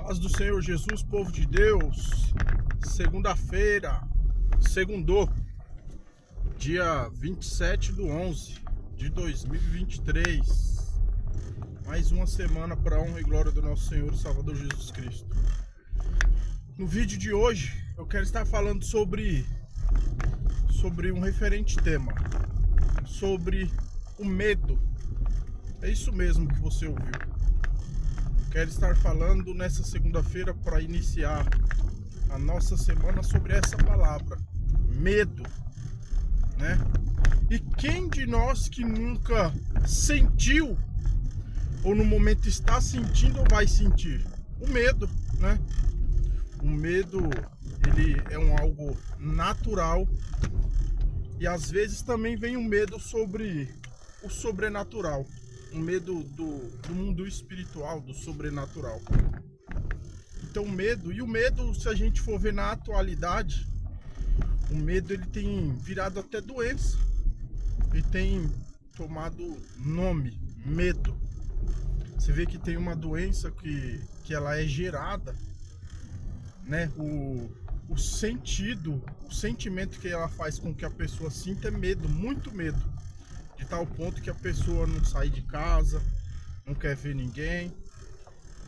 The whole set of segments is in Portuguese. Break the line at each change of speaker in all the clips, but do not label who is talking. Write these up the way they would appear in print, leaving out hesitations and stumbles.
Paz do Senhor Jesus, povo de Deus. Segunda-feira, segundou, dia 27/11 de 2023. Mais uma semana para a honra e glória do nosso Senhor e Salvador Jesus Cristo. No vídeo de hoje, eu quero estar falando sobre um referente tema, sobre o medo. É isso mesmo que você ouviu. Quero estar falando nessa segunda-feira para iniciar a nossa semana sobre essa palavra, medo, né? E quem de nós que nunca sentiu, ou no momento está sentindo ou vai sentir? O medo, né? O medo, ele é algo natural e às vezes também vem um medo sobre o sobrenatural. Um medo do mundo espiritual, do sobrenatural. Então o medo, se a gente for ver na atualidade, o medo ele tem virado até doença. Ele tem tomado nome, medo. Você vê que tem uma doença que ela é gerada, né? O sentimento que ela faz com que a pessoa sinta é medo, muito medo. De tal ponto que a pessoa não sai de casa, não quer ver ninguém,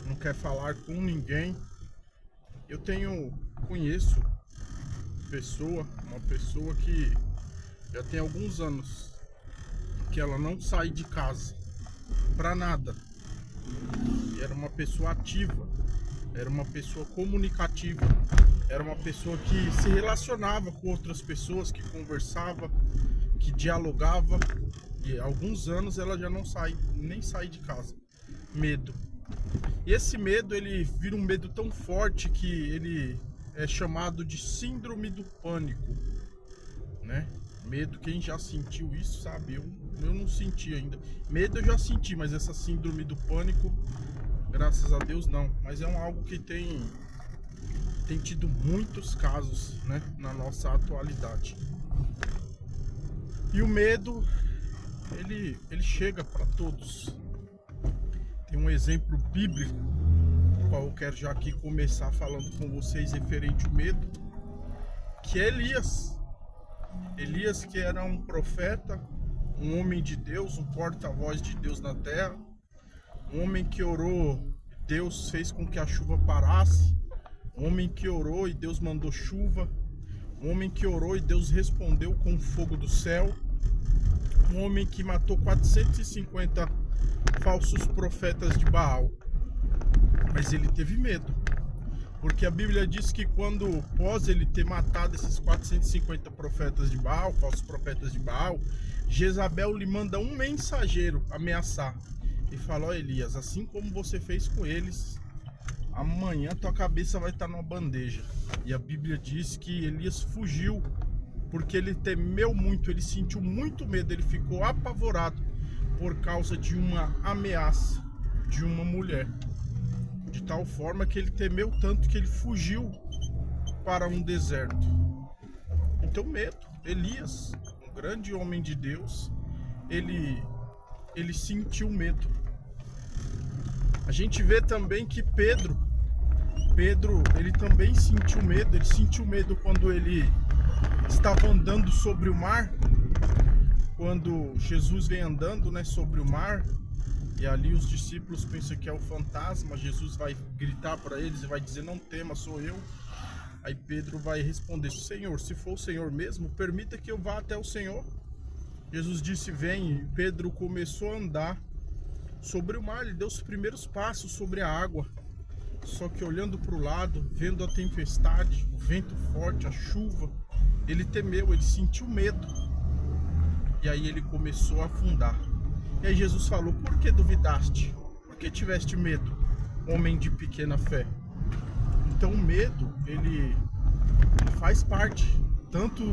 não quer falar com ninguém. Eu conheço uma pessoa que já tem alguns anos que ela não sai de casa pra nada. E era uma pessoa ativa, era uma pessoa comunicativa, era uma pessoa que se relacionava com outras pessoas, que conversava, que dialogava. E há alguns anos ela já nem sai de casa. Medo. E esse medo, ele vira um medo tão forte que ele é chamado de síndrome do pânico, né? Medo, quem já sentiu isso sabe, eu não senti ainda. Medo eu já senti, mas essa síndrome do pânico, graças a Deus não. Mas é algo que tem tido muitos casos, né, na nossa atualidade. E o medo, ele chega para todos. Tem um exemplo bíblico, qual eu quero já aqui começar falando com vocês referente ao medo, que é Elias. Elias, que era um profeta, um homem de Deus, um porta-voz de Deus na terra, um homem que orou, Deus fez com que a chuva parasse, um homem que orou e Deus mandou chuva, um homem que orou e Deus respondeu com fogo do céu, um homem que matou 450 falsos profetas de Baal. Mas ele teve medo, porque a Bíblia diz que após ele ter matado esses 450 profetas de Baal, falsos profetas de Baal, Jezabel lhe manda um mensageiro ameaçar e fala: ó Elias, assim como você fez com eles, amanhã tua cabeça vai estar numa bandeja. E a Bíblia diz que Elias fugiu porque ele temeu muito, ele sentiu muito medo, ele ficou apavorado por causa de uma ameaça de uma mulher. De tal forma que ele temeu tanto que ele fugiu para um deserto. Então medo. Elias, um grande homem de Deus, ele sentiu medo. A gente vê também que Pedro, ele também sentiu medo. Ele sentiu medo quando ele estava andando sobre o mar, quando Jesus vem andando, né, sobre o mar, e ali os discípulos pensam que é o fantasma. Jesus vai gritar para eles e vai dizer: não tema, sou eu. Aí Pedro vai responder: Senhor, se for o Senhor mesmo, permita que eu vá até o Senhor. Jesus disse: vem. E Pedro começou a andar sobre o mar, ele deu os primeiros passos sobre a água. Só que olhando para o lado, vendo a tempestade, o vento forte, a chuva, ele temeu, ele sentiu medo. E aí ele começou a afundar. E aí Jesus falou: por que duvidaste? Por que tiveste medo, homem de pequena fé? Então o medo, ele faz parte tanto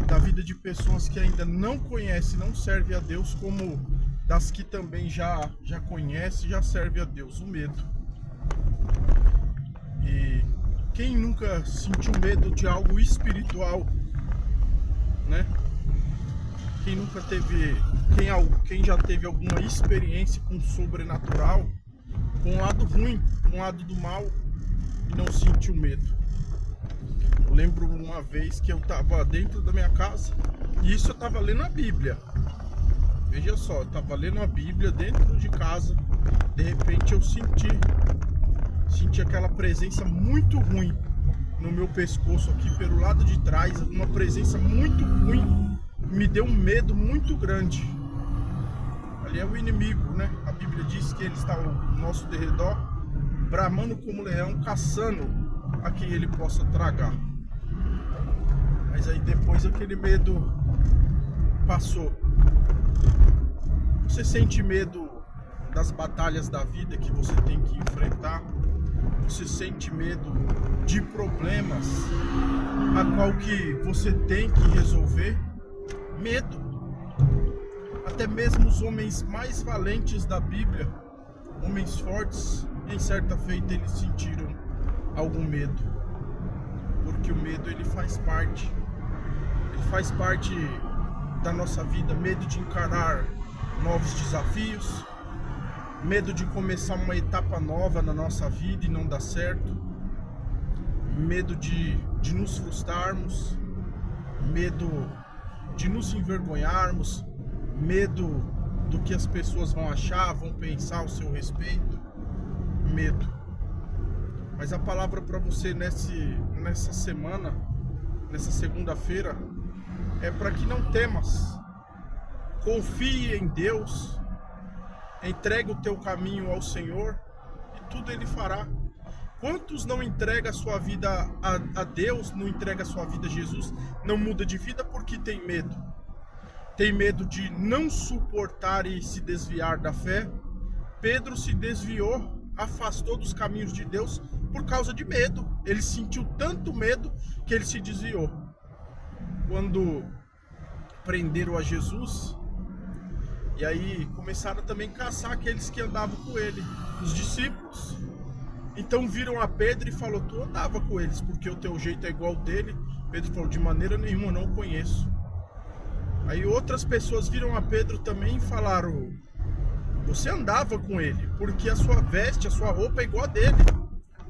da vida de pessoas que ainda não conhecem, não servem a Deus, como das que também já conhecem, já servem a Deus. O medo. E quem nunca sentiu medo de algo espiritual, né? Quem já teve alguma experiência com o sobrenatural, com um lado ruim, um lado do mal, e não sentiu medo. Eu lembro uma vez que eu estava dentro da minha casa, e isso eu estava lendo a Bíblia. Veja só, eu estava lendo a Bíblia dentro de casa, de repente eu senti aquela presença muito ruim no meu pescoço aqui pelo lado de trás, uma presença muito ruim, me deu um medo muito grande. Ali é o inimigo, né? A Bíblia diz que ele está ao nosso derredor, bramando como leão, caçando a quem ele possa tragar. Mas aí depois aquele medo passou. Você sente medo das batalhas da vida que você tem que enfrentar? Você sente medo de problemas a qual que você tem que resolver? Medo. Até mesmo os homens mais valentes da Bíblia, homens fortes, em certa feita eles sentiram algum medo. Porque o medo ele faz parte da nossa vida. Medo de encarar novos desafios, medo de começar uma etapa nova na nossa vida e não dar certo, medo de nos frustrarmos, medo de nos envergonharmos, medo do que as pessoas vão achar, vão pensar ao seu respeito, medo. Mas a palavra para você nessa semana, nessa segunda-feira, é para que não temas. Confie em Deus, entregue o teu caminho ao Senhor e tudo Ele fará. Quantos não entregam a sua vida a Deus, não entregam a sua vida a Jesus, não muda de vida porque tem medo? Tem medo de não suportar e se desviar da fé. Pedro se desviou, afastou dos caminhos de Deus por causa de medo. Ele sentiu tanto medo que ele se desviou. Quando prenderam a Jesus, e aí começaram também a caçar aqueles que andavam com ele, os discípulos. Então viram a Pedro e falou: tu andava com eles, porque o teu jeito é igual ao dele. Pedro falou: de maneira nenhuma, eu não o conheço. Aí outras pessoas viram a Pedro também e falaram: você andava com ele, porque a sua veste, a sua roupa é igual a dele.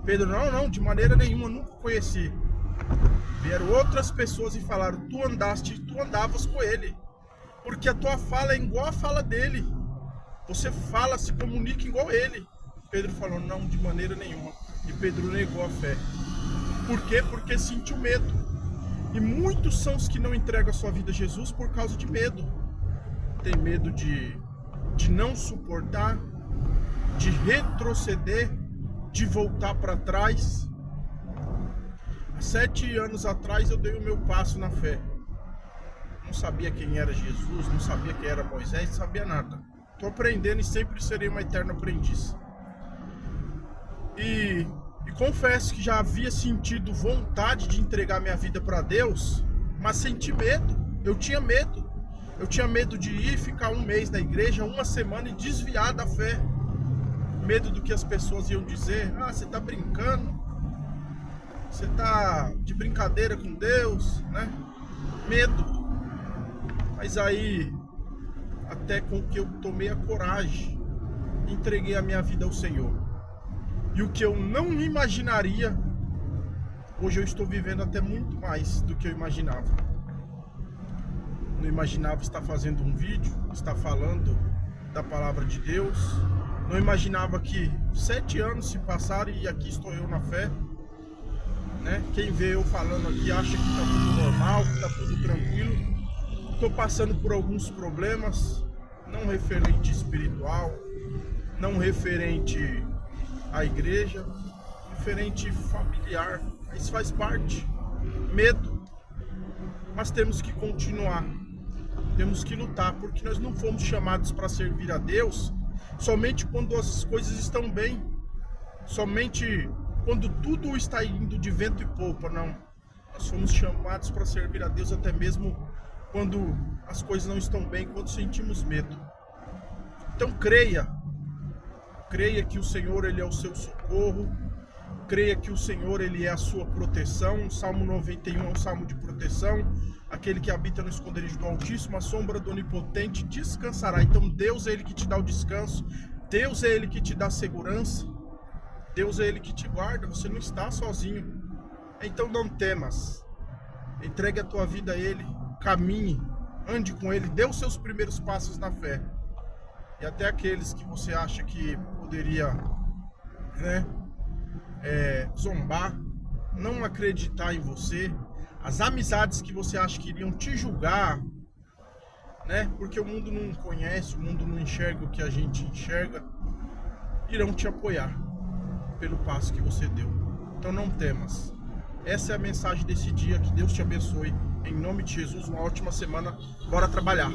Pedro: não, de maneira nenhuma, eu nunca o conheci. Vieram outras pessoas e falaram: tu andavas com ele, porque a tua fala é igual a fala dele. Você fala, se comunica igual a ele. Pedro falou: não, de maneira nenhuma. E Pedro negou a fé. Por quê? Porque sentiu medo. E muitos são os que não entregam a sua vida a Jesus por causa de medo. Tem medo de não suportar, de retroceder, de voltar para trás. Há 7 anos atrás eu dei o meu passo na fé. Não sabia quem era Jesus, não sabia quem era Moisés, não sabia nada. Estou aprendendo e sempre serei uma eterna aprendiz. E confesso que já havia sentido vontade de entregar minha vida para Deus, mas senti medo. Eu tinha medo. Eu tinha medo de ir ficar 1 mês na igreja, 1 semana e desviar da fé. Medo do que as pessoas iam dizer: ah, você está brincando, você está de brincadeira com Deus, né? Medo. Mas aí, até com que eu tomei a coragem, entreguei a minha vida ao Senhor. E o que eu não imaginaria, hoje eu estou vivendo até muito mais do que eu imaginava. Não imaginava estar fazendo um vídeo, estar falando da palavra de Deus. Não imaginava que 7 anos se passaram e aqui estou eu na fé, né? Quem vê eu falando aqui acha que está tudo normal, que está tudo tranquilo. Estou passando por alguns problemas, não referente espiritual, não referente à igreja, referente familiar. Isso faz parte. Medo. Mas temos que continuar. Temos que lutar, porque nós não fomos chamados para servir a Deus somente quando as coisas estão bem, somente quando tudo está indo de vento e popa, não. Nós fomos chamados para servir a Deus até mesmo quando as coisas não estão bem, quando sentimos medo. Então creia que o Senhor Ele é o seu socorro, creia que o Senhor Ele é a sua proteção. O Salmo 91 é um salmo de proteção. Aquele que habita no esconderijo do Altíssimo, a sombra do Onipotente descansará. Então Deus é Ele que te dá o descanso. Deus é Ele que te dá segurança, Deus é Ele que te guarda, você não está sozinho. Então não temas, entregue a tua vida a Ele, caminhe, ande com Ele, dê os seus primeiros passos na fé. E até aqueles que você acha que poderia, né, zombar, não acreditar em você, as amizades que você acha que iriam te julgar, né, porque o mundo não conhece, o mundo não enxerga o que a gente enxerga, irão te apoiar pelo passo que você deu. Então não temas. Essa é a mensagem desse dia. Que Deus te abençoe. Em nome de Jesus, uma ótima semana. Bora trabalhar.